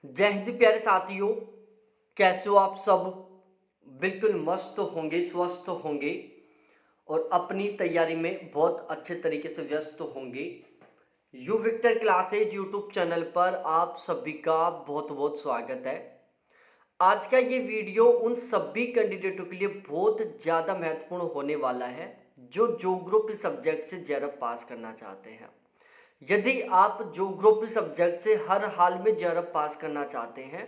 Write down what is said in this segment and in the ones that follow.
जय हिंद प्यारे साथियों। कैसे हो आप सब? बिल्कुल मस्त होंगे, स्वस्थ होंगे और अपनी तैयारी में बहुत अच्छे तरीके से व्यस्त होंगे। You victor classes YouTube channel पर आप सभी का बहुत बहुत स्वागत है। आज का ये वीडियो उन सभी कैंडिडेटों के लिए बहुत ज़्यादा महत्वपूर्ण होने वाला है जो ज्योग्राफी सब्जेक्ट से जेआरएफ पास करना चाहते हैं। यदि आप ज्योग्राफी सब्जेक्ट से हर हाल में जेआरएफ पास करना चाहते हैं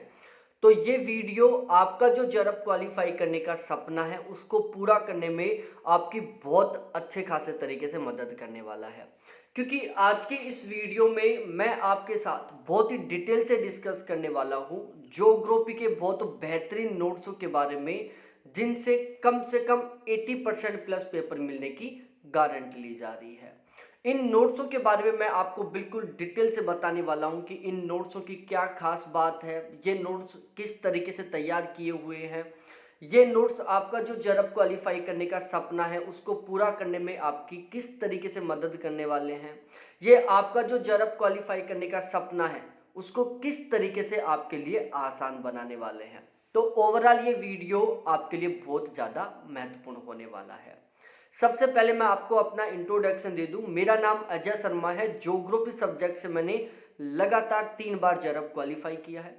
तो ये वीडियो आपका जो जेआरएफ क्वालिफाई करने का सपना है उसको पूरा करने में आपकी बहुत अच्छे खासे तरीके से मदद करने वाला है। क्योंकि आज के इस वीडियो में मैं आपके साथ बहुत ही डिटेल से डिस्कस करने वाला हूँ ज्योग्राफी के बहुत बेहतरीन नोट्सों के बारे में, जिनसे कम से कम 80% प्लस पेपर मिलने की गारंटी ली जा रही है। इन नोट्सों के बारे में मैं आपको बिल्कुल डिटेल से बताने वाला हूं कि इन नोट्सों की क्या खास बात है, ये नोट्स किस तरीके से तैयार किए हुए हैं। ये नोट्स आपका जो जेआरएफ क्वालिफाई करने का सपना है उसको पूरा करने में आपकी किस तरीके से मदद करने वाले हैं। ये आपका जो जेआरएफ क्वालिफाई करने का सपना है उसको किस तरीके से आपके लिए आसान बनाने वाले हैं। तो ओवरऑल ये वीडियो आपके लिए बहुत ज़्यादा महत्वपूर्ण होने वाला है। सबसे पहले मैं आपको अपना इंट्रोडक्शन दे दूं। मेरा नाम अजय शर्मा है। ज्योग्राफी सब्जेक्ट से मैंने लगातार 3 बार जेआरएफ क्वालिफाई किया है।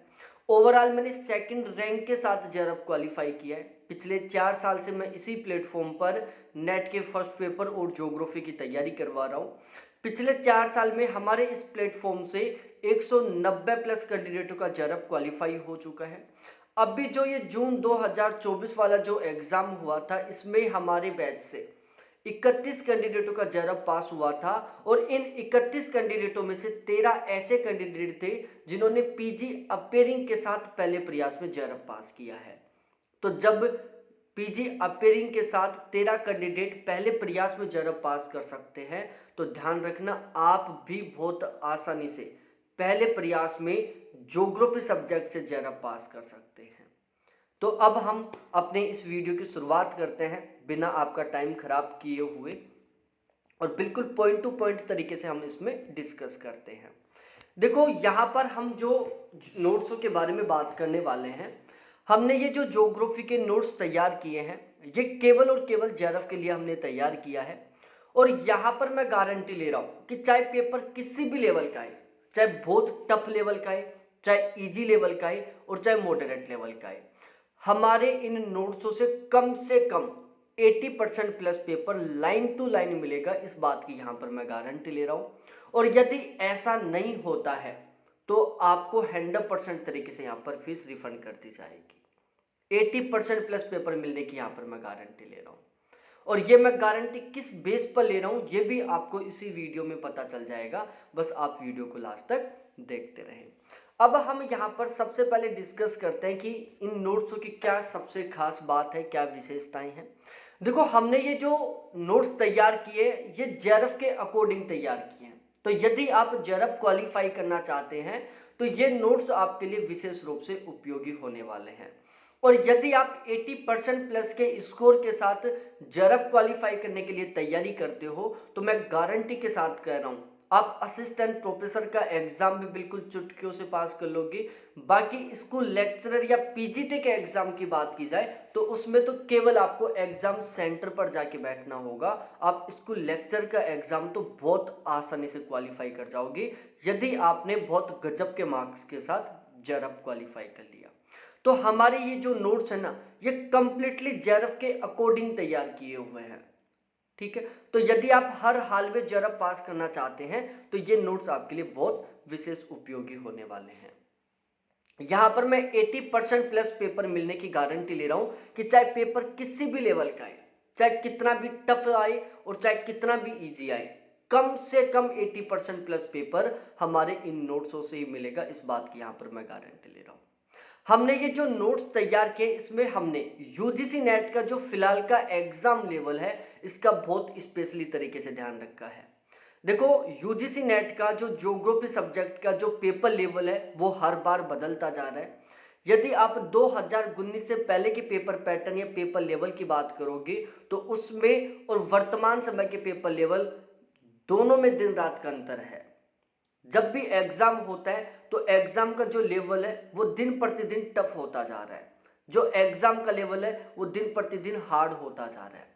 ओवरऑल मैंने सेकंड रैंक के साथ जेआरएफ क्वालिफाई किया है। पिछले 4 साल से मैं इसी प्लेटफॉर्म पर नेट के फर्स्ट पेपर और ज्योग्राफी की तैयारी करवा रहा हूँ। पिछले 4 साल में हमारे इस प्लेटफॉर्म से 190 प्लस कैंडिडेटों का जेआरएफ क्वालिफाई हो चुका है। अभी जो ये जून 2024 वाला जो एग्जाम हुआ था इसमें हमारे बैच से 31 कैंडिडेटों का जेआरएफ पास हुआ था और इन 31 कैंडिडेटों में से 13 ऐसे कैंडिडेट थे जिन्होंने पीजी अपेयरिंग के साथ पहले प्रयास में जेआरएफ पास किया है। तो जब पीजी अपेयरिंग के साथ 13 कैंडिडेट पहले प्रयास में जेआरएफ पास कर सकते हैं तो ध्यान रखना आप भी बहुत आसानी से पहले प्रयास में ज्योग्राफी सब्जेक्ट से जेआरएफ पास कर सकते हैं। तो अब हम अपने इस वीडियो की शुरुआत करते हैं बिना आपका टाइम खराब किए हुए और बिल्कुल पॉइंट टू पॉइंट तरीके से हम इसमें डिस्कस करते हैं। देखो यहाँ पर हम जो नोट्सों के बारे में बात करने वाले हैं, हमने ये जो ज्योग्राफी के नोट्स तैयार किए हैं ये केवल और केवल जेआरएफ के लिए हमने तैयार किया है। और यहाँ पर मैं गारंटी ले रहा हूँ कि चाहे पेपर किसी भी लेवल का है, चाहे बहुत टफ लेवल का है, चाहे इजी लेवल का है और चाहे मॉडरेट लेवल का है, हमारे इन नोट्सों से कम 80% plus paper line to line मिलेगा। इस बात की यहाँ पर मैं गारंटी ले रहा हूँ। और यदि ऐसा नहीं होता है तो आपको 100% तरीके से यहाँ पर फीस रिफंड कर दी जाएगी। 80% प्लस पेपर मिलने की यहाँ पर मैं गारंटी ले रहा हूँ। और ये मैं गारंटी किस बेस पर ले रहा हूँ ये भी आपको इसी वीडियो में पता चल जाएगा। बस आप वीडियो को लास्ट तक देखते रहें। अब हम यहाँ पर सबसे पहले डिस्कस करते हैं कि इन नोट्सों की क्या सबसे खास बात है, क्या विशेषताएं हैं। देखो हमने ये जो नोट्स तैयार किए ये जेआरएफ के अकॉर्डिंग तैयार किए हैं। तो यदि आप जेआरएफ क्वालिफाई करना चाहते हैं तो ये नोट्स आपके लिए विशेष रूप से उपयोगी होने वाले हैं। और यदि आप 80% प्लस के स्कोर के साथ जेआरएफ क्वालिफाई करने के लिए तैयारी करते हो तो मैं गारंटी के साथ कह रहा हूँ आप असिस्टेंट प्रोफेसर का एग्जाम भी बिल्कुल चुटकियों से पास कर लोगे। बाकी स्कूल लेक्चरर या पीजीटी के एग्जाम की बात की जाए तो उसमें तो केवल आपको एग्जाम सेंटर पर जाके बैठना होगा। आप स्कूल लेक्चर का एग्जाम तो बहुत आसानी से क्वालिफाई कर जाओगे यदि आपने बहुत गजब के मार्क्स के साथ जेआरएफ क्वालिफाई कर लिया। तो हमारे ये जो नोट्स है ना ये कंप्लीटली जेआरएफ के अकॉर्डिंग तैयार किए हुए हैं। ठीक है, तो यदि आप हर हाल में जेआरएफ पास करना चाहते हैं तो ये नोट्स आपके लिए बहुत विशेष उपयोगी होने वाले हैं। यहां पर मैं 80% प्लस पेपर मिलने की गारंटी ले रहा हूं कि चाहे पेपर किसी भी लेवल का है, चाहे कितना भी टफ आए और चाहे कितना भी इजी आए, कम से कम 80% प्लस पेपर हमारे इन नोट्सों से ही मिलेगा। इस बात की यहां पर मैं गारंटी ले रहा हूं। हमने ये जो नोट्स तैयार किए इसमें हमने यूजीसी नेट का जो फिलहाल का एग्जाम लेवल है इसका बहुत स्पेशली तरीके से ध्यान रखा है। देखो यूजीसी नेट का जो ज्योग्राफी सब्जेक्ट का जो पेपर लेवल है वो हर बार बदलता जा रहा है। यदि आप 2019 से पहले के पेपर पैटर्न या पेपर लेवल की बात करोगे तो उसमें और वर्तमान समय के पेपर लेवल दोनों में दिन रात का अंतर है। जब भी एग्जाम होता है तो एग्जाम का जो लेवल है वो दिन प्रतिदिन टफ होता जा रहा है, जो एग्जाम का लेवल है वो दिन प्रतिदिन हार्ड होता जा रहा है।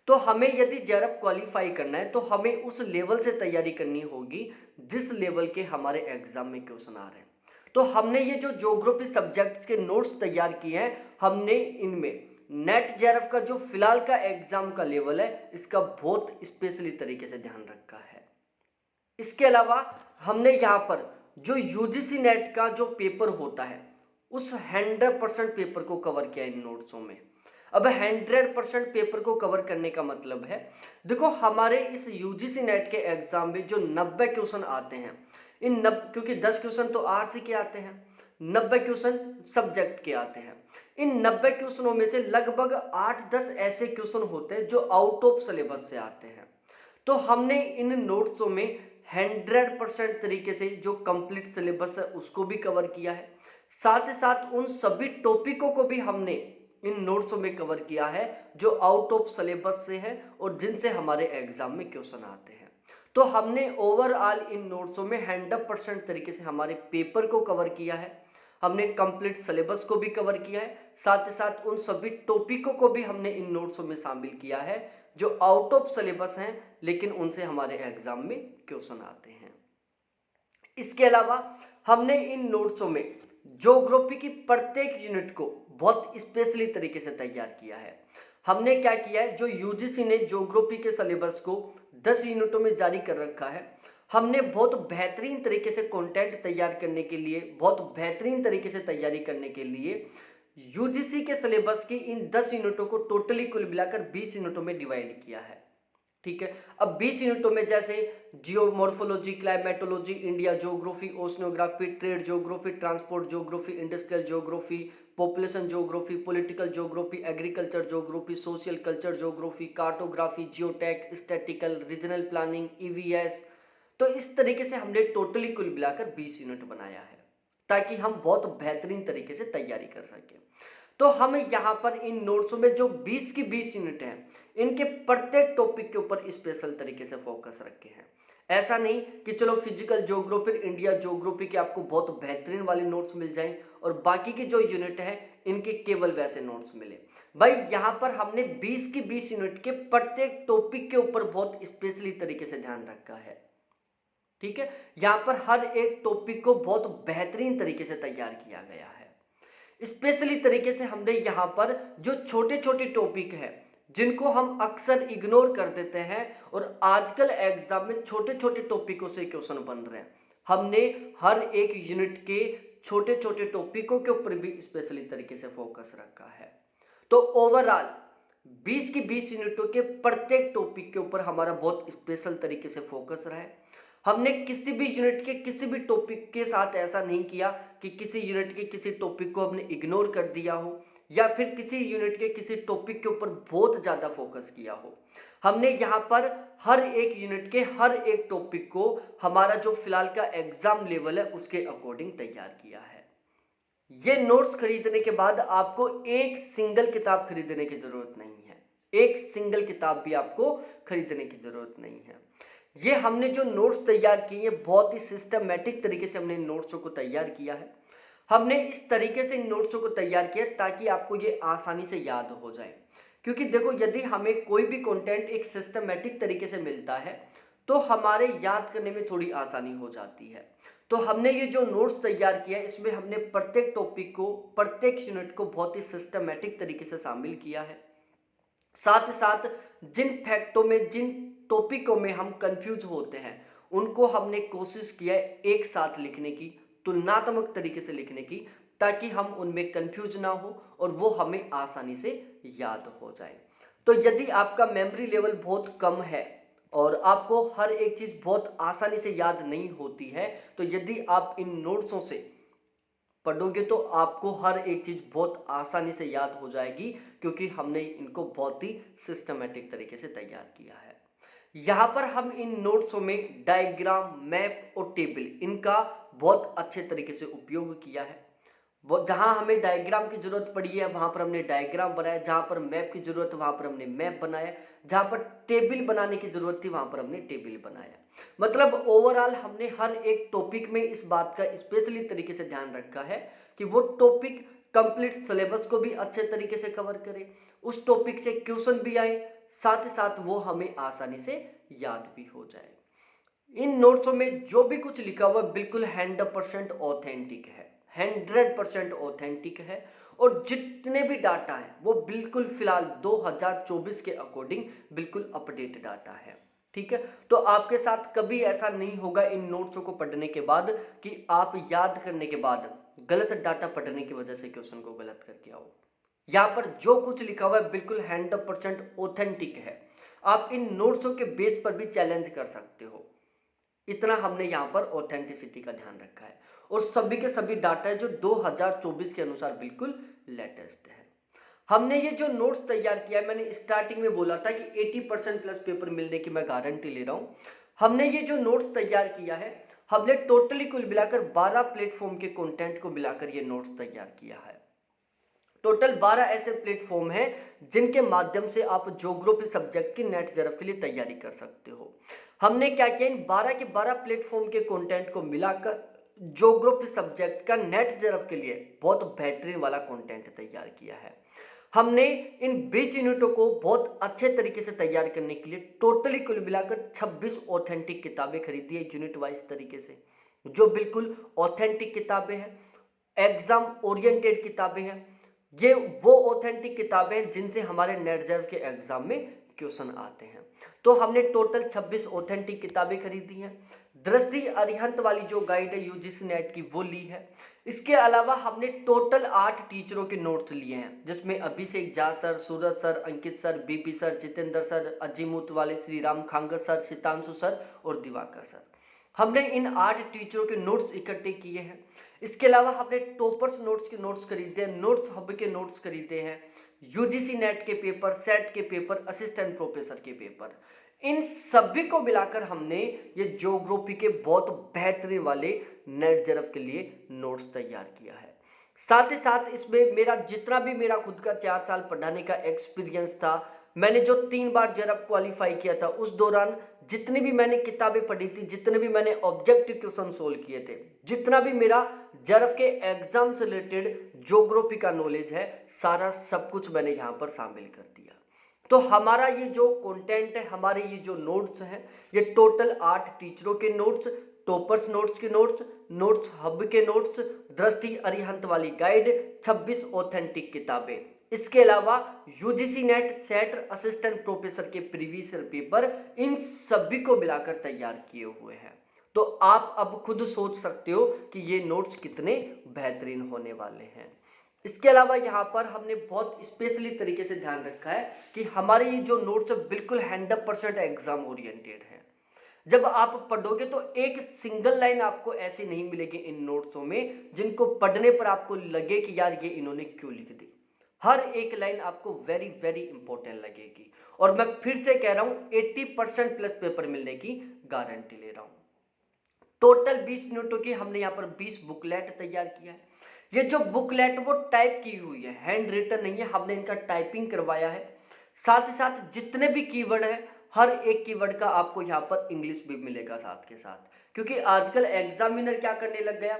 तो हमें यदि जेआरएफ क्वालिफाई करना है तो हमें उस लेवल से तैयारी करनी होगी जिस लेवल के हमारे एग्जाम में क्वेश्चन आ रहे हैं। तो हमने ये जो ज्योग्राफी सब्जेक्ट्स के नोट्स तैयार किए हैं, हमने इनमें नेट जेआरएफ का जो फिलहाल का एग्जाम का लेवल है इसका बहुत स्पेशली तरीके से ध्यान रखा है। इसके अलावा हमने यहाँ पर जो यूजीसी नेट का जो पेपर होता है उस 100% पेपर को कवर किया इन नोट्सों में। अब 100% पेपर को कवर करने का मतलब है, देखो हमारे इस यूजीसी नेट के एग्जाम में जो 90 क्वेश्चन आते हैं, इन 90 क्योंकि 10 क्वेश्चन तो आरसी के आते हैं, 90 क्वेश्चन सब्जेक्ट के आते हैं। इन 90 क्वेश्चनों में से लगभग 8-10 ऐसे क्वेश्चन होते हैं जो आउट ऑफ सिलेबस से आते हैं। तो हमने इन नोट्सों में 100% तरीके से जो कंप्लीट सिलेबस है उसको भी कवर किया है, साथ ही साथ उन सभी टॉपिकों को भी हमने इन नोट्सों में कवर किया है जो आउट ऑफ सिलेबस से है और जिनसे हमारे एग्जाम में क्वेश्चन आते हैं। तो हमने ओवरऑल इन नोट्सों में 100% तरीके से हमारे पेपर को कवर किया है, हमने कंप्लीट सिलेबस को भी कवर किया है, साथ ही साथ उन सभी टॉपिकों को भी हमने इन नोट्सों में शामिल किया है जो आउट ऑफ सिलेबस हैं लेकिन उनसे हमारे एग्जाम में क्वेश्चन आते हैं। इसके अलावा हमने इन नोट्सों में ज्योग्राफी की प्रत्येक यूनिट को बहुत स्पेशली तरीके से तैयार किया है। हमने क्या किया है, जो यूजीसी ने ज्योग्राफी के सिलेबस को 10 यूनिटों में जारी कर रखा है, हमने बहुत बेहतरीन तरीके से कंटेंट तैयार करने के लिए, बहुत बेहतरीन तरीके से तैयारी करने के लिए यूजीसी के सिलेबस की इन 10 यूनिटों को टोटली कुल मिलाकर 20 यूनिटों में डिवाइड किया है। ठीक है, अब 20 यूनिटों में जैसे geomorphology, climatology, India geography, oceanography, trade geography, transport geography, industrial geography, population geography, political geography, agriculture geography, social culture geography, cartography, geotech, statistical, regional planning, EVS, तो इस तरीके से हमने टोटली कुल मिलाकर 20 यूनिट बनाया है ताकि हम बहुत बेहतरीन तरीके से तैयारी कर सकें। तो हम यहाँ पर इन नोट्सों में जो 20 की 20 यूनिट हैं, इनके प्रत्येक टॉपिक के ऊपर स्पेशल तरीके से फोकस रखे हैं। ऐसा नहीं कि चलो फिजिकल ज्योग्राफी, इंडिया ज्योग्राफी के आपको बहुत बेहतरीन वाले नोट्स मिल जाएं और बाकी की जो यूनिट है इनके केवल वैसे नोट्स मिले। भाई यहाँ पर हमने 20 की 20 यूनिट के प्रत्येक टॉपिक के ऊपर बहुत स्पेशली तरीके से ध्यान रखा है। ठीक है, यहाँ पर हर एक टॉपिक को बहुत बेहतरीन तरीके से तैयार किया गया है। स्पेशली तरीके से हमने यहाँ पर जो छोटे छोटे टॉपिक है जिनको हम अक्सर इग्नोर कर देते हैं और आजकल एग्जाम में छोटे छोटे टॉपिकों से क्वेश्चन बन रहे हैं, हमने हर एक यूनिट के छोटे छोटे टॉपिकों के ऊपर भी स्पेशली तरीके से फोकस रखा है। तो ओवरऑल 20 की 20 यूनिटों के प्रत्येक टॉपिक के ऊपर हमारा बहुत स्पेशल तरीके से फोकस रहा है। हमने किसी भी यूनिट के किसी भी टॉपिक के साथ ऐसा नहीं किया कि किसी यूनिट के किसी टॉपिक को हमने इग्नोर कर दिया हो या फिर किसी यूनिट के किसी टॉपिक के ऊपर बहुत ज़्यादा फोकस किया हो। हमने यहाँ पर हर एक यूनिट के हर एक टॉपिक को हमारा जो फिलहाल का एग्जाम लेवल है उसके अकॉर्डिंग तैयार किया है। ये नोट्स खरीदने के बाद आपको एक सिंगल किताब खरीदने की जरूरत नहीं है, एक सिंगल किताब भी आपको खरीदने की जरूरत नहीं है। ये हमने जो नोट्स तैयार किए हैं बहुत ही सिस्टमैटिक तरीके से हमने इन नोट्सों को तैयार किया है। हमने इस तरीके से इन नोट्सों को तैयार किया ताकि आपको ये आसानी से याद हो जाए, क्योंकि देखो यदि हमें कोई भी कंटेंट एक सिस्टमैटिक तरीके से मिलता है तो हमारे याद करने में थोड़ी आसानी हो जाती है। तो हमने ये जो नोट्स तैयार किया है इसमें हमने प्रत्येक टॉपिक को, प्रत्येक यूनिट को बहुत ही सिस्टमैटिक तरीके से शामिल किया है। साथ ही साथ जिन फैक्टों में, जिन टॉपिकों में हम कंफ्यूज होते हैं उनको हमने कोशिश किया है एक साथ लिखने की, तुलनात्मक तरीके से लिखने की, ताकि हम उनमें कंफ्यूज ना हो और वो हमें आसानी से याद हो जाए। तो यदि आपका मेमोरी लेवल बहुत कम है और आपको हर एक चीज बहुत आसानी से याद नहीं होती है, तो यदि आप इन नोट्सों से पढ़ोगे तो आपको हर एक चीज बहुत आसानी से याद हो जाएगी, क्योंकि हमने इनको बहुत ही सिस्टमैटिक तरीके से तैयार किया है। यहाँ पर हम इन नोट्सों में डायग्राम, मैप और टेबल, इनका बहुत अच्छे तरीके से उपयोग किया है। वो जहाँ हमें डायग्राम की ज़रूरत पड़ी है वहाँ पर हमने डायग्राम बनाया, जहाँ पर मैप की ज़रूरत है वहाँ पर हमने मैप बनाया, जहाँ पर टेबल बनाने की ज़रूरत थी वहाँ पर हमने टेबल बनाया। मतलब ओवरऑल हमने हर एक टॉपिक में इस बात का स्पेशली तरीके से ध्यान रखा है कि वो टॉपिक कंप्लीट सिलेबस को भी अच्छे तरीके से कवर करे, उस टॉपिक से क्वेश्चन भी आए, साथ ही साथ वो हमें आसानी से याद भी हो जाए। इन नोट्सों में जो भी कुछ लिखा हुआ बिल्कुल 100% ऑथेंटिक है, 100% ऑथेंटिक है। और जितने भी डाटा है वो बिल्कुल फिलहाल 2024 के अकॉर्डिंग बिल्कुल अपडेट डाटा है। ठीक है, तो आपके साथ कभी ऐसा नहीं होगा इन नोट्सों को पढ़ने के बाद कि आप याद करने के बाद गलत डाटा पढ़ने की वजह से क्वेश्चन को गलत करके आओ। यहाँ पर जो कुछ लिखा हुआ है बिल्कुल 100% ऑथेंटिक है। आप इन नोट्सों के बेस पर भी चैलेंज कर सकते हो, इतना हमने यहाँ पर ऑथेंटिसिटी का ध्यान रखा है। और सभी के सभी डाटा है जो 2024 के अनुसार बिल्कुल लेटेस्ट है। हमने ये जो नोट्स तैयार किया है, मैंने स्टार्टिंग में बोला था कि 80% प्लस पेपर मिलने की मैं गारंटी ले रहा हूँ। हमने ये जो नोट्स तैयार किया है, हमने टोटली कुल मिलाकर 12 प्लेटफॉर्म के कंटेंट को मिलाकर ये नोट्स तैयार किया है। टोटल 12 ऐसे प्लेटफॉर्म हैं जिनके माध्यम से आप ज्योग्राफी सब्जेक्ट की नेट जेआरएफ के लिए तैयारी कर सकते हो। हमने क्या किया, इन 12 के 12 प्लेटफॉर्म के कंटेंट को मिलाकर ज्योग्राफी सब्जेक्ट का नेट जेआरएफ के लिए बहुत बेहतरीन वाला कंटेंट तैयार किया है। हमने इन 20 यूनिटों को बहुत अच्छे तरीके से तैयार करने के लिए टोटली कुल मिलाकर 26 ऑथेंटिक किताबें खरीदी है यूनिट वाइज तरीके से, जो बिल्कुल ऑथेंटिक किताबें हैं, एग्जाम ओरिएंटेड किताबें हैं। ये वो ऑथेंटिक किताबें हैं जिनसे हमारे नेट जेआरएफ के एग्जाम में क्वेश्चन आते हैं। तो हमने टोटल 26 ऑथेंटिक किताबें खरीदी हैं। दृष्टि अरिहंत वाली जो गाइड है यूजीसी नेट की वो ली है। इसके अलावा हमने टोटल 8 टीचरों के नोट्स लिए हैं, जिसमें Abhishek Jha sir, Suraj sir, Ankit sir, BP sir, Jitendra sir, अजीमूत वाले, श्रीराम खांगत सर, सीतांशु सर और दिवाकर सर। हमने इन 8 टीचरों के नोट्स इकट्ठे किए हैं। इसके अलावा हमने टॉपर्स नोट्स के नोट्स खरीदे हैं, नोट्स हब के नोट्स खरीदे हैं, यूजीसी नेट के पेपर, सेट के पेपर, असिस्टेंट प्रोफेसर के पेपर, इन सभी को मिलाकर हमने ये ज्योग्राफी के बहुत बेहतरीन वाले नेट जेआरएफ के लिए नोट्स तैयार किया है। साथ ही साथ इसमें मेरा जितना भी मेरा खुद का 4 साल पढ़ाने का एक्सपीरियंस था, मैंने जो 3 बार जेआरएफ क्वालिफाई किया था, उस दौरान जितनी भी मैंने किताबें पढ़ी थी, जितने भी मैंने ऑब्जेक्टिव क्वेश्चन सोल्व किए थे, जितना भी मेरा जेआरएफ के एग्जाम से रिलेटेड ज्योग्राफी का नॉलेज है, सारा सब कुछ मैंने यहाँ पर शामिल कर दिया। तो हमारा ये जो कंटेंट है, हमारे ये जो नोट्स हैं, ये टोटल 8 टीचरों के नोट्स, टॉपर्स नोट्स के नोट्स, नोट्स हब के नोट्स, दृष्टि अरिहंत वाली गाइड, 26 ऑथेंटिक किताबें, इसके अलावा UGC net, set, assistant professor के प्रीवियस ईयर पेपर, इन सभी को मिलाकर तैयार किए हुए हैं। तो आप अब खुद सोच सकते हो कि ये नोट्स कितने बेहतरीन होने वाले हैं। इसके अलावा यहाँ पर हमने बहुत स्पेशली तरीके से ध्यान रखा है कि हमारे ये जो नोट्स है बिल्कुल 100% एग्जाम ओरिएंटेड है। जब आप पढ़ोगे तो एक सिंगल लाइन आपको ऐसी नहीं मिलेगी इन नोट्सों में जिनको पढ़ने पर आपको लगे कि यार ये इन्होंने क्यों लिख दी। हर एक लाइन आपको वेरी वेरी इंपॉर्टेंट लगेगी। और मैं फिर से कह रहा हूँ 80% प्लस पेपर मिलने की गारंटी ले रहा हूँ। टोटल 20 यूनिटों की हमने यहाँ पर 20 बुकलेट तैयार किया है। ये जो बुकलेट वो टाइप की हुई है, हैंड रिटन नहीं है, हमने इनका टाइपिंग करवाया है। साथ ही साथ जितने भी कीवर्ड है, हर एक कीवर्ड का आपको यहाँ पर इंग्लिश भी मिलेगा साथ के साथ, क्योंकि आजकल एग्जामिनर क्या करने लग गया,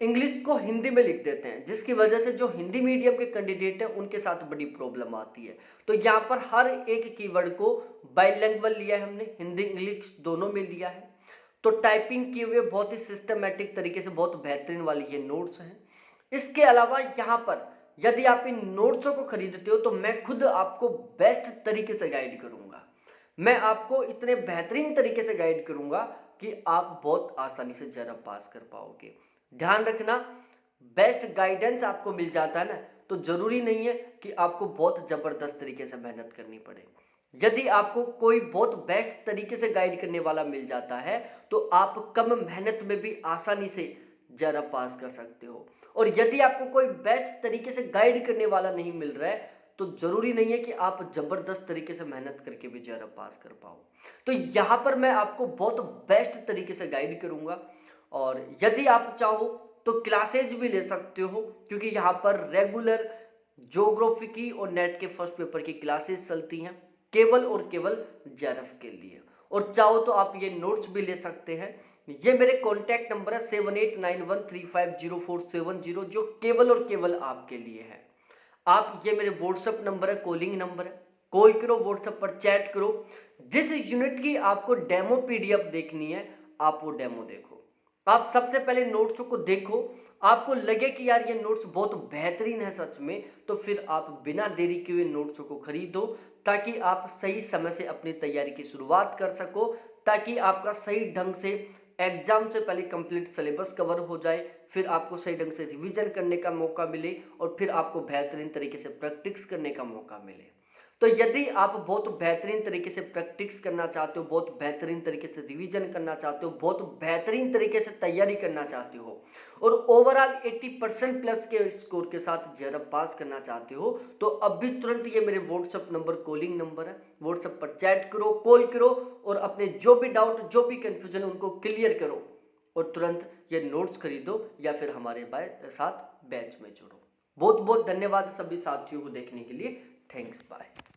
इंग्लिश को हिंदी में लिख देते हैं, जिसकी वजह से जो हिंदी मीडियम के कैंडिडेट हैं उनके साथ बड़ी प्रॉब्लम आती है। तो यहाँ पर हर एक कीवर्ड को बाइलिंगुअल लिया है हमने, हिंदी इंग्लिश दोनों में लिया है। तो टाइपिंग किए हुए बहुत ही सिस्टमेटिक तरीके से बहुत बेहतरीन वाली ये नोट्स हैं। इसके अलावा यहाँ पर यदि आप इन नोट्सों को खरीदते हो तो मैं खुद आपको बेस्ट तरीके से गाइड करूंगा। मैं आपको इतने बेहतरीन तरीके से गाइड करूंगा कि आप बहुत आसानी से जेआरएफ पास कर पाओगे। ध्यान रखना, बेस्ट गाइडेंस आपको मिल जाता है ना, तो जरूरी नहीं है कि आपको बहुत जबरदस्त तरीके से मेहनत करनी पड़े। यदि आपको कोई बहुत बेस्ट तरीके से गाइड करने वाला मिल जाता है तो आप कम मेहनत में भी आसानी से जेआरएफ पास कर सकते हो। और यदि आपको कोई बेस्ट तरीके से गाइड करने वाला नहीं मिल रहा है तो जरूरी नहीं है कि आप जबरदस्त तरीके से मेहनत करके भी जेआरएफ पास कर पाओ। तो यहाँ पर मैं आपको बहुत बेस्ट तरीके से गाइड करूंगा। और यदि आप चाहो तो क्लासेज भी ले सकते हो, क्योंकि यहाँ पर रेगुलर ज्योग्राफी की और नेट के फर्स्ट पेपर की क्लासेस चलती हैं केवल और केवल जेआरएफ के लिए। और चाहो तो आप ये नोट्स भी ले सकते हैं। ये मेरे कॉन्टैक्ट नंबर है 7891350470, जो केवल और केवल आपके लिए है। आप ये मेरे व्हाट्सएप नंबर है, कॉलिंग नंबर है, कॉल करो, व्हाट्सएप पर चैट करो। जिस यूनिट की आपको डेमो पीडीएफ देखनी है आप वो डेमो देखो। आप सबसे पहले नोट्सों को देखो, आपको लगे कि यार ये नोट्स बहुत बेहतरीन है सच में, तो फिर आप बिना देरी किए हुए नोट्सों को खरीदो, ताकि आप सही समय से अपनी तैयारी की शुरुआत कर सको, ताकि आपका सही ढंग से एग्जाम से पहले कंप्लीट सिलेबस कवर हो जाए, फिर आपको सही ढंग से रिवीजन करने का मौका मिले और फिर आपको बेहतरीन तरीके से प्रैक्टिस करने का मौका मिले। तो यदि आप बहुत बेहतरीन तरीके से प्रैक्टिस करना चाहते हो, बहुत बेहतरीन तरीके से रिवीजन करना चाहते हो, बहुत बेहतरीन तरीके से तैयारी करना चाहते हो और ओवरऑल 80% प्लस के स्कोर के साथ जेआरएफ पास करना चाहते हो, तो अभी तुरंत ये मेरे व्हाट्सएप नंबर, कॉलिंग नंबर है, व्हाट्सएप पर चैट करो, कॉल करो और अपने जो भी डाउट, जो भी कंफ्यूजन उनको क्लियर करो और तुरंत ये नोट्स खरीदो या फिर हमारे साथ बैच में जुड़ो। बहुत बहुत धन्यवाद सभी साथियों को देखने के लिए। Thanks, bye.